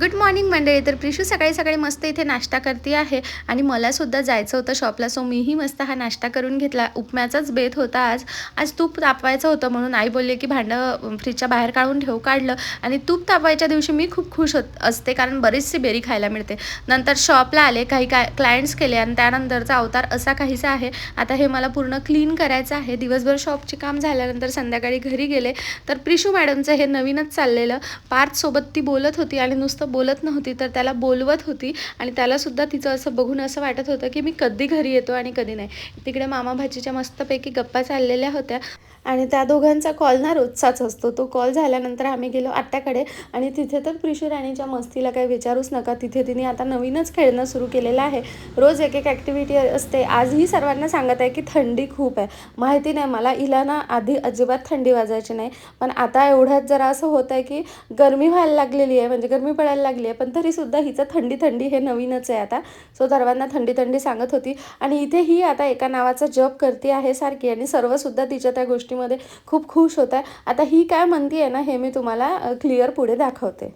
Good morning मंडळी. तर प्रिशू सकाळी सकाळी मस्त इथे नाश्ता करते आहे आणि मलासुद्धा जायचं होतं शॉपला. सो मीही मस्त हा नाश्ता करून घेतला. उपम्याचाच बेत होता आज. आज तूप तापवायचं होतं म्हणून आई बोलली की भांडं फ्रीजच्या बाहेर काढून ठेव. काढलं आणि तूप तापवायच्या दिवशी मी खूप खुश असते कारण बरीचशी बेरी खायला मिळते. नंतर शॉपला आले, काही क्लायंट्स केले आणि त्यानंतरचा अवतार असा काहीसा आहे. आता हे मला पूर्ण क्लीन करायचं आहे. दिवसभर शॉपचे काम झाल्यानंतर संध्याकाळी घरी गेले तर प्रिशू मॅडमचं हे नवीनच चाललेलं. पार्थसोबत ती बोलत होती आणि नुसतं बोलत नव्हती तर त्याला बोलवत होती आणि त्यालासुद्धा तिचं असं बघून असं वाटत होतं की मी कधी घरी येतो आणि कधी नाही. तिकडे मामा भाचीच्या मस्तपैकी गप्पा चाललेल्या होत्या आणि त्या दोघांचा कॉल ना रोजचाच असतो. तो कॉल झाल्यानंतर आम्ही गेलो आत्याकडे आणि तिथे तर प्रिशू राणीच्या मस्तीला काही विचारूच नका. तिथे तिने आता नवीनच खेळणं सुरू केलेलं आहे. रोज एक एक ॲक्टिव्हिटी असते. आजही सर्वांना सांगत आहे की थंडी खूप आहे. माहिती नाही मला, हिला ना आधी अजिबात थंडी वाजायची नाही, पण आता एवढ्यात जरा असं होत आहे की गरमी व्हायला लागलेली आहे, म्हणजे गरमी पडायला लागली आहे, पण तरीसुद्धा हिचं थंडी थंडी हे नवीनच आहे आता. सो सर्वांना थंडी थंडी सांगत होती आणि इथे ही आता एका नावाचा जप करते आहे सारखी आणि सर्वसुद्धा तिच्या त्या गोष्टीमध्ये खूप खुश होत आहे. आता ही काय म्हणते आहे ना हे मी तुम्हाला क्लिअर पुढे दाखवते.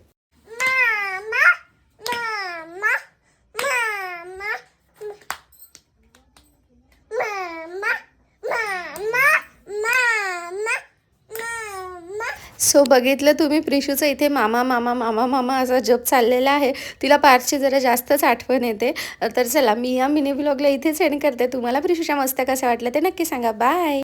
सो बघितलं तुम्ही, प्रिशूचं इथे मामा मामा मामा मामा असा जप चाललेला आहे. तिला पार्थची जरा जास्तच आठवण येते. तर चला, मी या मिनी व्लॉगला इथेच एंड करते. तुम्हाला प्रिशूच्या मस्त्या कशा वाटल्या ते नक्की सांगा. बाय.